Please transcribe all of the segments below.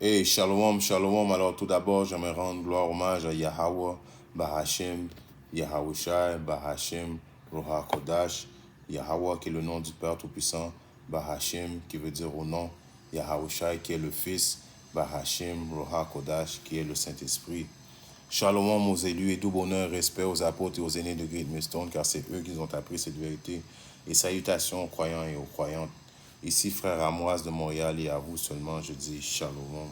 Hey, shalom, shalom. Alors, tout d'abord, j'aimerais rendre gloire, hommage à Yahweh, Bahashem, Yahawashi, Bahashem, Roha Kodash, Yahweh qui est le nom du Père Tout-Puissant, Bahashem qui veut dire au nom, Yahawashi qui est le Fils, Bahashem, Roha Kodash qui est le Saint-Esprit. Shalom aux élus et tout bonheur, respect aux apôtres et aux aînés de Great Millstone, car c'est eux qui ont appris cette vérité. Et salutations aux croyants et aux croyantes. Ici, frère Amoise de Montréal, et à vous seulement, je dis shalom.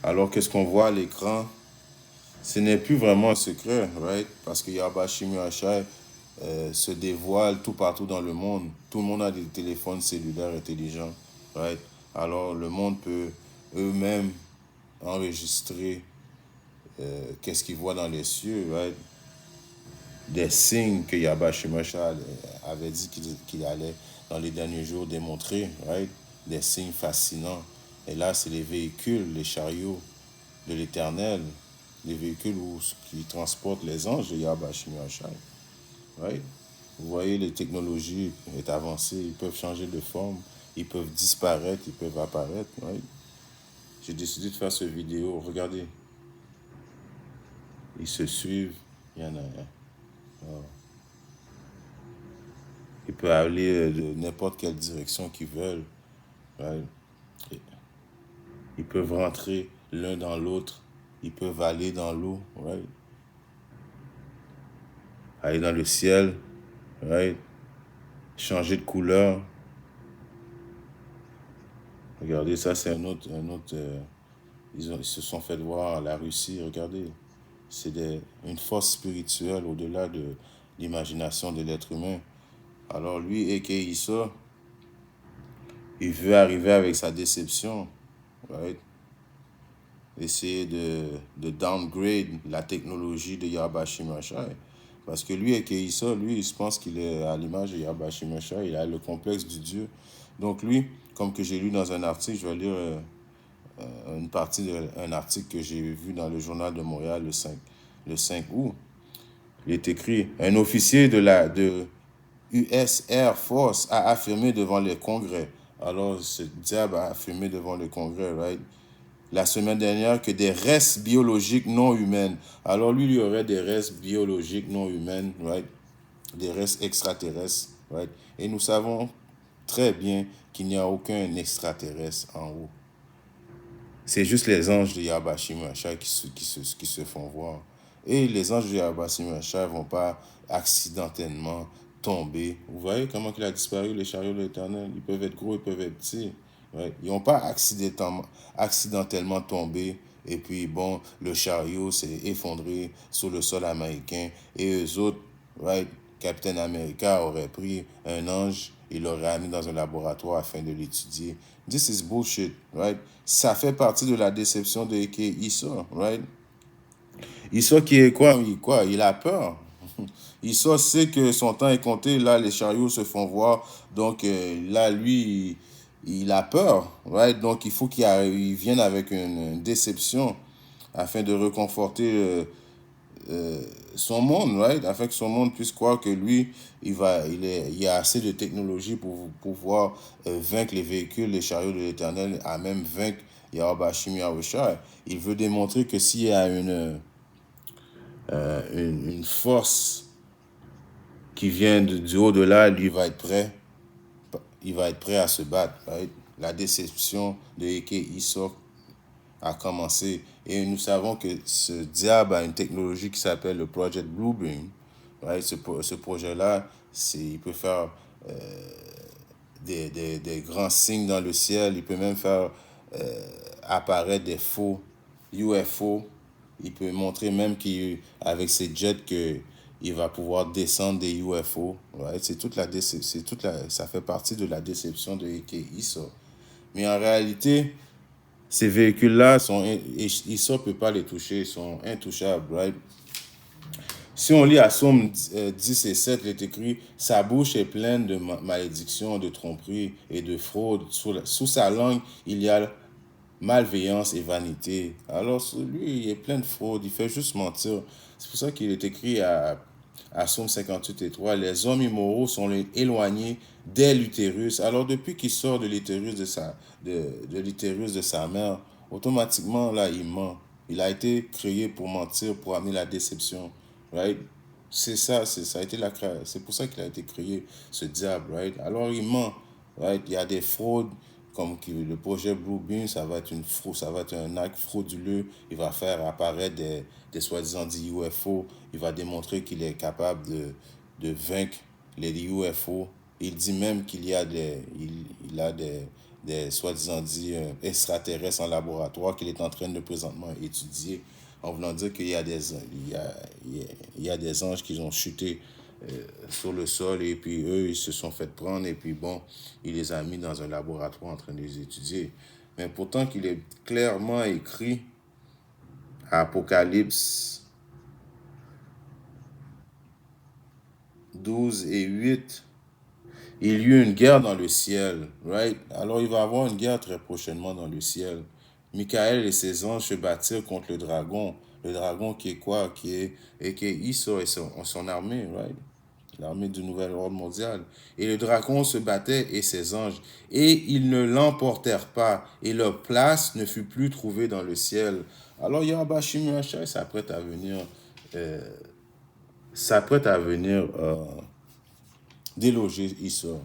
Alors, qu'est-ce qu'on voit à l'écran? Ce n'est plus vraiment un secret, right? Parce que Yahba Shimi Hashai se dévoile tout partout dans le monde. Tout le monde a des téléphones cellulaires intelligents, right? Alors, le monde peut eux-mêmes enregistrer qu'est-ce qu'ils voient dans les cieux, right? Des signes que Yahba Shimi Hashai avait dit qu'il allait dans les derniers jours démontrer, right? Des signes fascinants. Et là, c'est les véhicules, les chariots de l'Éternel, les véhicules qui transportent les anges de Yahba Shimi Hashai. Right? Vous voyez, les technologies sont avancées, ils peuvent changer de forme, ils peuvent disparaître, ils peuvent apparaître. Right? J'ai décidé de faire cette vidéo. Regardez, ils se suivent, il y en a un. Oh. Ils peuvent aller de n'importe quelle direction qu'ils veulent. Right? Ils peuvent rentrer l'un dans l'autre. Ils peuvent aller dans l'eau. Right? Aller dans le ciel. Right? Changer de couleur. Regardez, ça c'est un autre ils se sont fait voir à la Russie, regardez. C'est une force spirituelle au-delà de l'imagination de l'être humain. Alors lui, Eke Issa, il veut arriver avec sa déception, right? Essayer de downgrade la technologie de Yahba Shimi Hashai. Parce que lui, Eke Issa, lui, il se pense qu'il est à l'image de Yahba Shimi Hashai, il a le complexe du Dieu. Donc lui, comme que j'ai lu dans un article, je vais lire une partie d'un article que j'ai vu dans le journal de Montréal le 5 août. Il est écrit, un officier de US Air Force a affirmé devant le Congrès, alors ce diable a affirmé devant le Congrès, right? La semaine dernière que des restes biologiques non humaines, alors lui, il y aurait des restes biologiques non humaines, right? Des restes extraterrestres, right? Et nous savons très bien qu'il n'y a aucun extraterrestre en haut. C'est juste les anges de Yahba Shimi Hashai qui se font voir. Et les anges de Yahba Shimi Hashai ne vont pas accidentellement tomber. Vous voyez comment il a disparu, les chariots de l'Éternel? Ils peuvent être gros, ils peuvent être petits. Ouais. Ils n'ont pas accidentellement tombé. Et puis, bon, le chariot s'est effondré sur le sol américain. Et eux autres, right, Captain America aurait pris un ange, il l'aurait mis dans un laboratoire afin de l'étudier. This is bullshit, right? Ça fait partie de la déception de Eke Issa, right? Issa qui est quoi? Il a peur. Issa sait que son temps est compté. Là, les chariots se font voir. Donc, là, lui, il a peur, right? Donc, il faut qu'il vienne avec une déception afin de réconforter son monde, right? Afin que son monde puisse croire que lui, il y a assez de technologie pour pouvoir vaincre les véhicules, les chariots de l'Éternel, à même vaincre Yahweh Shimi Hashai. Il veut démontrer que s'il y a une force qui vient du haut-delà, lui va être prêt. Il va être prêt à se battre, right? La déception de Eke Issa a commencé. Et nous savons que ce diable a une technologie qui s'appelle le Project Bluebeam. Right? Ce projet-là, il peut faire des grands signes dans le ciel. Il peut même faire apparaître des faux UFO. Il peut montrer même qu'avec ses jets il va pouvoir descendre des UFO. Right? Ça fait partie de la déception de Eke Issa. Mais en réalité, ces véhicules-là, Issa ne peut pas les toucher, ils sont intouchables, right? Si on lit à Somme 10 et 7, il est écrit « Sa bouche est pleine de malédictions, de tromperies et de fraude. Sous sa langue, il y a malveillance et vanité. » Alors, lui, il est plein de fraude, il fait juste mentir. C'est pour ça qu'il est écrit à Psaume 58:3, les hommes immoraux sont éloignés dès l'utérus. Alors depuis qu'il sort de l'utérus de l'utérus de sa mère, automatiquement là il ment. Il a été créé pour mentir, pour amener la déception, right? C'est ça, ça a été c'est pour ça qu'il a été créé, ce diable, right? Alors il ment, right? Il y a des fraudes, comme le projet Blue Beam, ça va être une fraude, ça va être un acte frauduleux. Il va faire apparaître des soi-disant dits UFO. Il va démontrer qu'il est capable de vaincre les UFO. Il dit même qu'il y a il a des soi-disant dits extraterrestres en laboratoire qu'il est en train de présentement étudier, en voulant dire qu'il y a il y a des anges qui ont chuté sur le sol, et puis eux, ils se sont fait prendre, et puis bon, il les a mis dans un laboratoire en train de les étudier. Mais pourtant qu'il est clairement écrit à Apocalypse 12:8, il y eut une guerre dans le ciel, right? Alors il va y avoir une guerre très prochainement dans le ciel. Michael et ses anges se battirent contre le dragon. Le dragon qui est quoi? Qui est Esau et son armée, right? L'armée du nouvel ordre mondial. Et le dragon se battait et ses anges. Et ils ne l'emportèrent pas. Et leur place ne fut plus trouvée dans le ciel. Alors Yahweh Shimashai s'apprête à venir, déloger Esau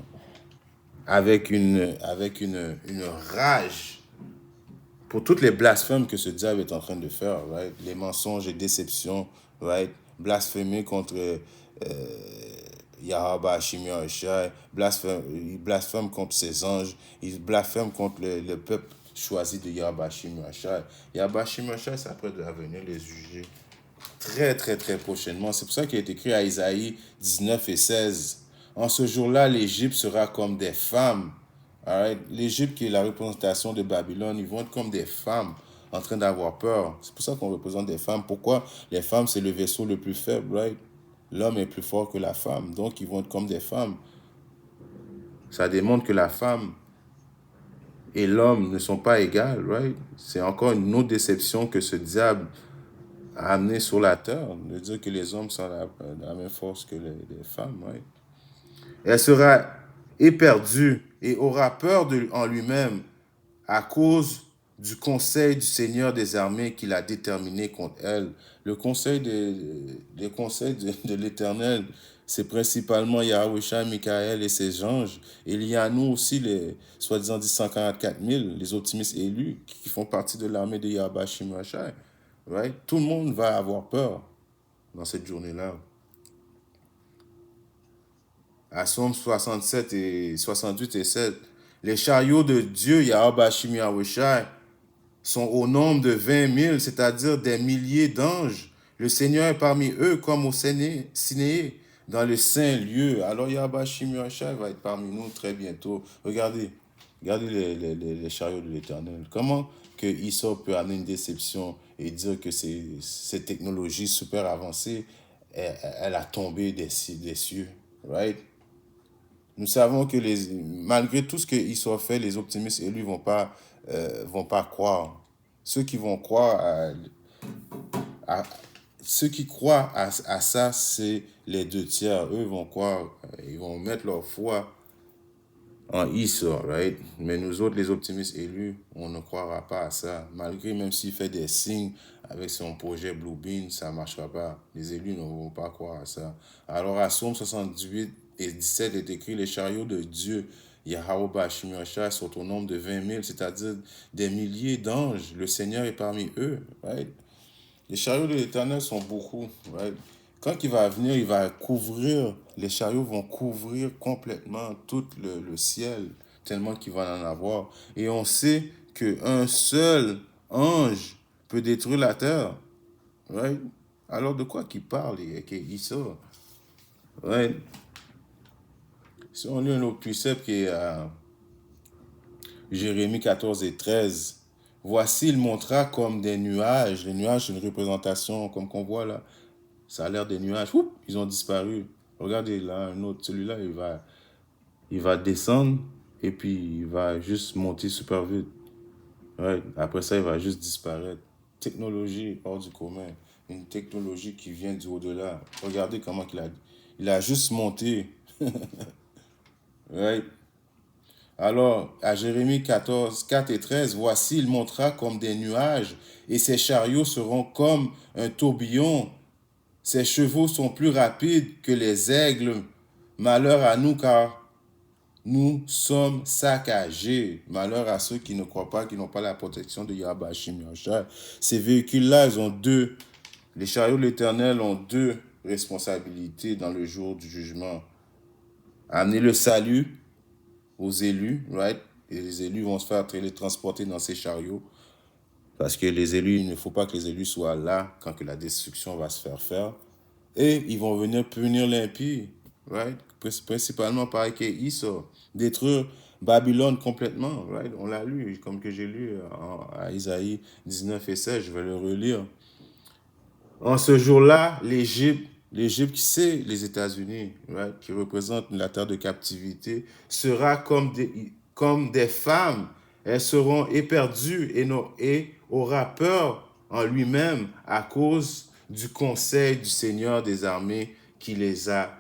avec une rage pour toutes les blasphèmes que ce diable est en train de faire, right? Les mensonges et déceptions, right? Blasphémer contre Yahweh Hashim Yahushua, il blasphème contre ses anges, il blasphème contre le peuple choisi de Yahweh Hashim Yahushua. Yahweh Hashim Yahushua s'apprête à venir les juger très, très, très prochainement. C'est pour ça qu'il est écrit à Isaïe 19:16. En ce jour-là, l'Égypte sera comme des femmes. Right? L'Égypte, qui est la représentation de Babylone, ils vont être comme des femmes en train d'avoir peur. C'est pour ça qu'on représente des femmes. Pourquoi? Les femmes, c'est le vaisseau le plus faible, right? L'homme est plus fort que la femme. Donc, ils vont être comme des femmes. Ça démontre que la femme et l'homme ne sont pas égales, right? C'est encore une autre déception que ce diable a amené sur la terre, de dire que les hommes sont la même force que les femmes, right? Elle sera éperdue et aura peur en lui-même à cause du conseil du Seigneur des armées qu'il a déterminé contre elle. Le conseil de l'Éternel, c'est principalement Yahushua, Michael et ses anges. Et il y a nous aussi, les soi-disant 144 000, les optimistes élus, qui font partie de l'armée de Yahweh Shimashai. Right? Tout le monde va avoir peur dans cette journée-là. À Psaume 67 et 68 et 7, les chariots de Dieu, Yahweh Hashim Yahushua, sont au nombre de 20 000, c'est-à-dire des milliers d'anges. Le Seigneur est parmi eux comme au Sinéé, dans le saint lieu. Alors Yahweh Hashim Yahushua va être parmi nous très bientôt. Regardez les chariots de l'Éternel. Comment que Esau peut amener une déception et dire que cette technologie super avancée, elle a tombé des cieux, right? Nous savons que malgré tout ce que Esau fait, les optimistes élus vont pas croire. Ceux qui vont croire ceux qui croient à ça, c'est les 2 tiers. Eux vont croire, ils vont mettre leur foi en Esau, right? Mais nous autres, les optimistes élus, on ne croira pas à ça. Malgré, même s'il fait des signes avec son projet Blue Beam, ça ne marchera pas. Les élus ne vont pas croire à ça. Alors, à Psaume 78 et 17 est écrit, les chariots de Dieu, Yahweh Hashim Yahushua, sont au nombre de 20 000, c'est-à-dire des milliers d'anges. Le Seigneur est parmi eux, right? Les chariots de l'Éternel sont beaucoup, right? Quand il va venir, il va couvrir, les chariots vont couvrir complètement tout le ciel, tellement qu'il va en avoir. Et on sait qu'un seul ange peut détruire la terre, right? Alors de quoi qu'il parle, qu'il sort, right? Si on lit un autre précepte qui est à Jérémie 14 et 13, voici, il montra comme des nuages. Les nuages, c'est une représentation, comme qu'on voit là. Ça a l'air des nuages. Oups, ils ont disparu. Regardez là, un autre. Celui-là, il va descendre et puis il va juste monter super vite. Ouais. Après ça, il va juste disparaître. Technologie hors du commun. une technologie qui vient du au-delà. Regardez comment il a juste monté. Right? Alors, à Jérémie 14, 4 et 13, voici, il montera comme des nuages, et ses chariots seront comme un tourbillon. Ses chevaux sont plus rapides que les aigles. Malheur à nous, car nous sommes saccagés. Malheur à ceux qui ne croient pas, qui n'ont pas la protection de Yahweh Hashim Yahshua. Ces véhicules-là, les chariots de l'Éternel ont deux responsabilités dans le jour du jugement. Amener le salut aux élus, right? Et les élus vont se faire télétransporter dans ces chariots. Parce que les élus, il ne faut pas que les élus soient là quand que la destruction va se faire. Et ils vont venir punir l'impie, right? Principalement par Issa, détruire Babylone complètement, right? On l'a lu, comme que j'ai lu à Isaïe 19 et 16, je vais le relire. En ce jour-là, l'Égypte, qui c'est les États-Unis, right, qui représentent la terre de captivité, sera comme des femmes. Elles seront éperdues et aura peur en lui-même à cause du conseil du Seigneur des armées qui les a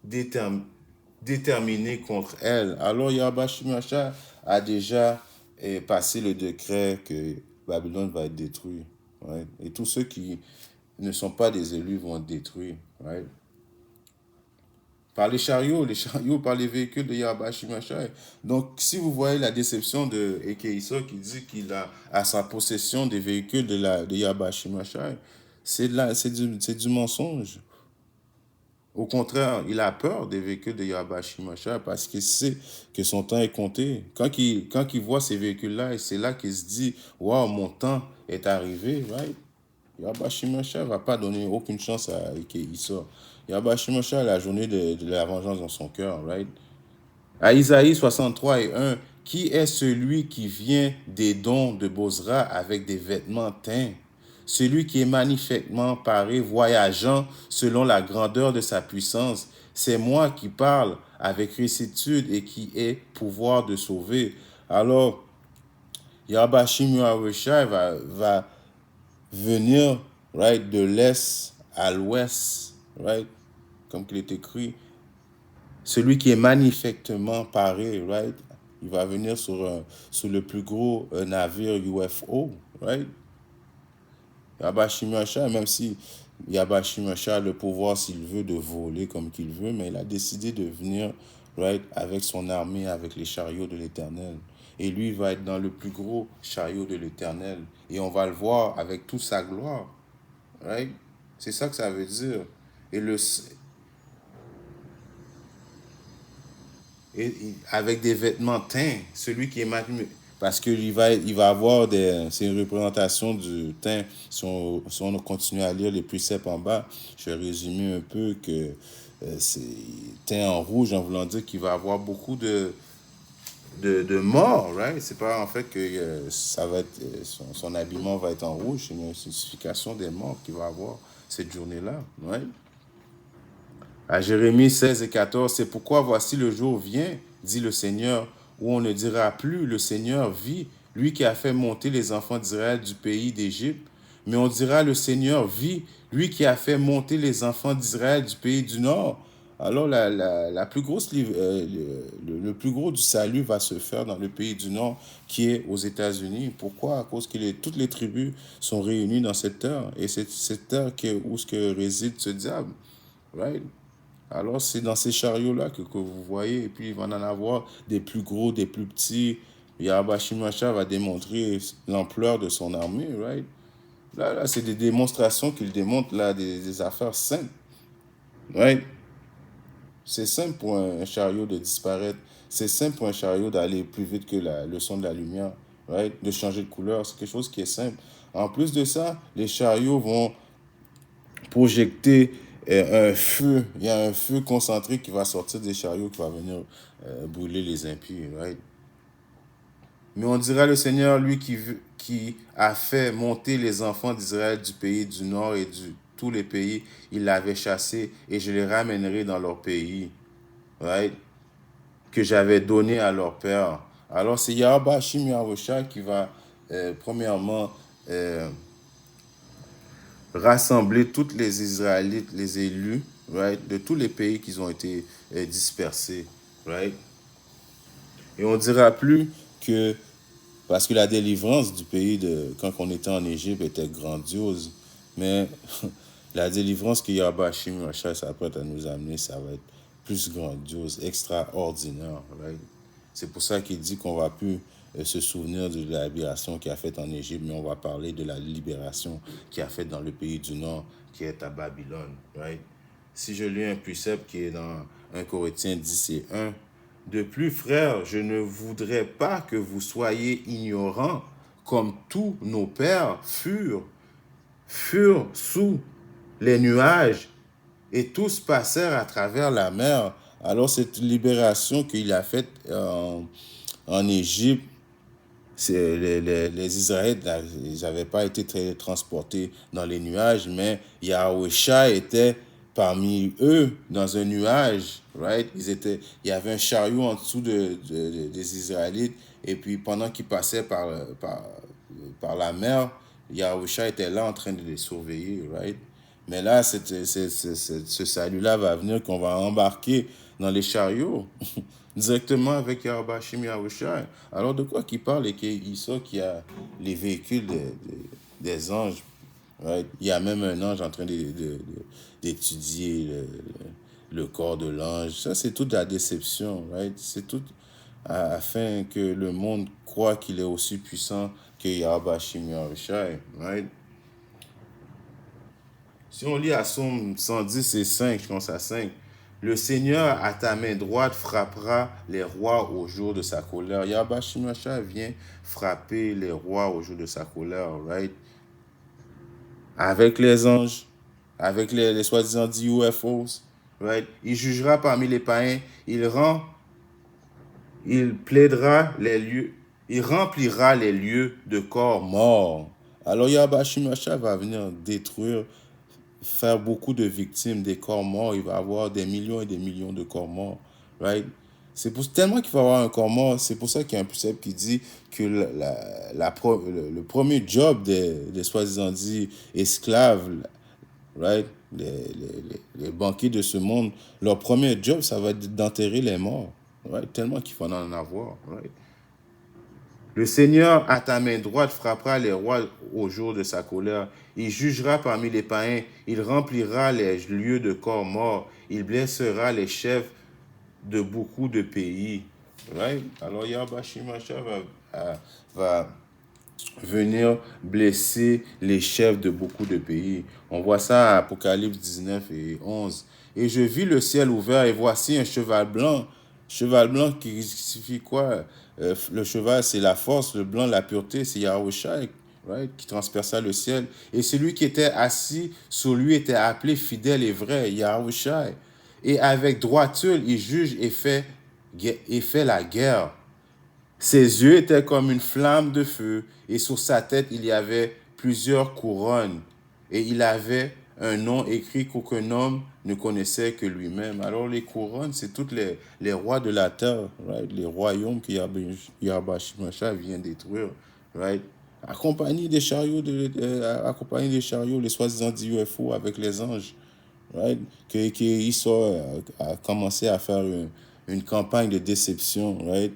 déterminés contre elles. Alors Yahweh Shimashah a déjà passé le décret que Babylone va être détruit. Right? Et tous ceux qui ne sont pas des élus vont être détruits. Right? Par les chariots, par les véhicules de Yahweh Shimashai. Donc, si vous voyez la déception de Ekeïssa qui dit qu'il a à sa possession des véhicules de Yahweh Shimashai, c'est du mensonge. Au contraire, il a peur des véhicules de Yahweh Shimashai parce qu'il sait que son temps est compté. Quand il voit ces véhicules-là, c'est là qu'il se dit « Waouh, mon temps est arrivé. Right? » Yahweh Shimashai ne va pas donner aucune chance à Issa. Yahweh Shimashai a la journée de la vengeance dans son cœur. Right? À Isaïe 63 et 1, qui est celui qui vient des dons de Bozra avec des vêtements teints? Celui qui est magnifiquement paré, voyageant selon la grandeur de sa puissance. C'est moi qui parle avec récitude et qui ai pouvoir de sauver. Alors, Yahweh Shimashai va venir, right, de l'est à l'ouest, right, comme il est écrit. Celui qui est magnifiquement paré, right, il va venir sur le plus gros navire UFO, right. Yahweh Shimashai, même si Yahweh Shimashai a le pouvoir, s'il veut, de voler comme qu'il veut, mais il a décidé de venir, right, avec son armée, avec les chariots de l'Éternel. Et lui va être dans le plus gros chariot de l'Éternel. Et on va le voir avec toute sa gloire. Right? C'est ça que ça veut dire. Avec des vêtements teints, celui qui est magnifique. Parce qu'il va avoir c'est une représentation du teint. Si on continue à lire les préceptes en bas, je vais résumer un peu que c'est teint en rouge en voulant dire qu'il va avoir beaucoup de morts, right? C'est pas en fait que ça va être son habillement va être en rouge, c'est une signification des morts qu'il va avoir cette journée-là, right? À Jérémie 16 et 14, c'est pourquoi voici le jour vient, dit le Seigneur, où on ne dira plus le Seigneur vit, lui qui a fait monter les enfants d'Israël du pays d'Égypte, mais on dira le Seigneur vit, lui qui a fait monter les enfants d'Israël du pays du Nord. Alors la plus grosse, le plus gros du salut va se faire dans le pays du Nord, qui est aux États-Unis. Pourquoi? À cause que toutes les tribus sont réunies dans cette terre, et c'est cette terre où réside ce diable, right? Alors, c'est dans ces chariots-là que vous voyez, et puis il va en avoir des plus gros, des plus petits. Yahweh Shimashai va démontrer l'ampleur de son armée, right? Là, c'est des démonstrations qu'il démontre, là, des affaires simples, right? C'est simple pour un chariot de disparaître. C'est simple pour un chariot d'aller plus vite que le son de la lumière, right? De changer de couleur, c'est quelque chose qui est simple. En plus de ça, les chariots vont projeter un feu. Il y a un feu concentré qui va sortir des chariots, qui va venir brûler les impies, right? Mais on dira le Seigneur, lui qui a fait monter les enfants d'Israël du pays du nord et de tous les pays, il l'avait chassé et je les ramènerai dans leur pays, right? Que j'avais donné à leur père. Alors c'est Yahweh Shim Yahushua qui va premièrement rassembler tous les Israélites, les élus, right, de tous les pays qui ont été dispersés, right? Et on ne dira plus que, parce que la délivrance du pays quand on était en Égypte était grandiose, mais la délivrance que Yahweh Hashem Yahshua s'apprête à nous amener, ça va être plus grandiose, extraordinaire, right? C'est pour ça qu'il dit qu'on va plus se souvenir de la libération qu'il a faite en Égypte, mais on va parler de la libération qu'il a faite dans le pays du Nord, qui est à Babylone, right? Si je lis un précepte qui est dans 1 Corinthiens 10 et 1, de plus, frères, je ne voudrais pas que vous soyez ignorants comme tous nos pères furent sous les nuages et tous passèrent à travers la mer. Alors cette libération qu'il a faite en Égypte, les Israélites, ils n'avaient pas été transportés dans les nuages, mais Yahweh était parmi eux dans un nuage, right? Il y avait un chariot en dessous des Israélites, et puis pendant qu'ils passaient par la mer, Yahweh était là en train de les surveiller, right? Mais là, ce salut-là va venir qu'on va embarquer dans les chariots directement avec Yahweh Hashem Yahushua. Alors de quoi qu'il parle et qu'il sort qu'il y a les véhicules des anges. Right? Il y a même un ange en train d'étudier le corps de l'ange. Ça, c'est toute la déception. Right? C'est tout afin que le monde croit qu'il est aussi puissant que Yahweh Hashem Yahushua. Right? Si on lit à Somme 110 et 5, je pense à 5, le Seigneur à ta main droite frappera les rois au jour de sa colère. Yahweh Shimashah vient frapper les rois au jour de sa colère, right? Avec les anges, avec les soi-disant dit UFOs, right? Il jugera parmi les païens, il plaidera les lieux, il remplira les lieux de corps morts. Alors Yahweh Shimashah va venir détruire, faire beaucoup de victimes, des corps morts. Il va avoir des millions et des millions de corps morts, right? Tellement qu'il va avoir un corps mort, c'est pour ça qu'il y a un précepte qui dit que le premier job des soi-disant dit esclaves, right? Les banquiers de ce monde, leur premier job, ça va être d'enterrer les morts, right? Tellement qu'il faut en avoir, right? Le Seigneur à ta main droite frappera les rois au jour de sa colère. Il jugera parmi les païens. Il remplira les lieux de corps morts. Il blessera les chefs de beaucoup de pays. Right? Alors Yahweh Shimashah va venir blesser les chefs de beaucoup de pays. On voit ça à Apocalypse 19 et 11. Et je vis le ciel ouvert et voici un cheval blanc. Cheval blanc qui signifie quoi? Le cheval, c'est la force, le blanc, la pureté, c'est Yahushua, right? Qui transperça le ciel. Et celui qui était assis sur lui était appelé fidèle et vrai, Yahushua. Et avec droiture, il juge et fait la guerre. Ses yeux étaient comme une flamme de feu, et sur sa tête il y avait plusieurs couronnes. Et il avait un nom écrit qu'aucun homme ne connaissait que lui-même. Alors les couronnes, c'est tous les rois de la terre, right? Les royaumes que Yahweh Shimashah vient détruire, right? Accompagné des chariots, les soi-disant UFO avec les anges, right? Qu'ils a commencé à faire une campagne de déception, right?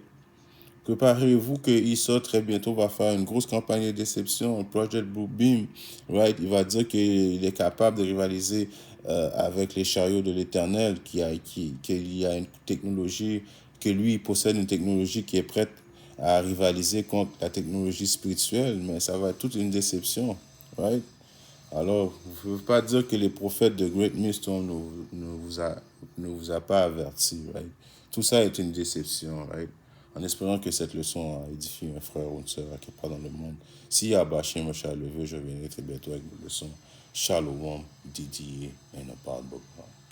Préparez-vous que ISO très bientôt va faire une grosse campagne de déception, Project Blue Beam, right? Il va dire qu'il est capable de rivaliser avec les chariots de l'Éternel, qu'il y a une technologie, que lui, il possède une technologie qui est prête à rivaliser contre la technologie spirituelle, mais ça va être toute une déception, right? Alors, vous ne pouvez pas dire que les prophètes de Great Millstone ne vous a pas averti, right? Tout ça est une déception, right? En espérant que cette leçon a édifié un frère ou une sœur qui part dans le monde. Si Yahweh Hashem Moshe le veut, je viendrai très bientôt avec une leçon. Shalom, Didier, et ne parle pas.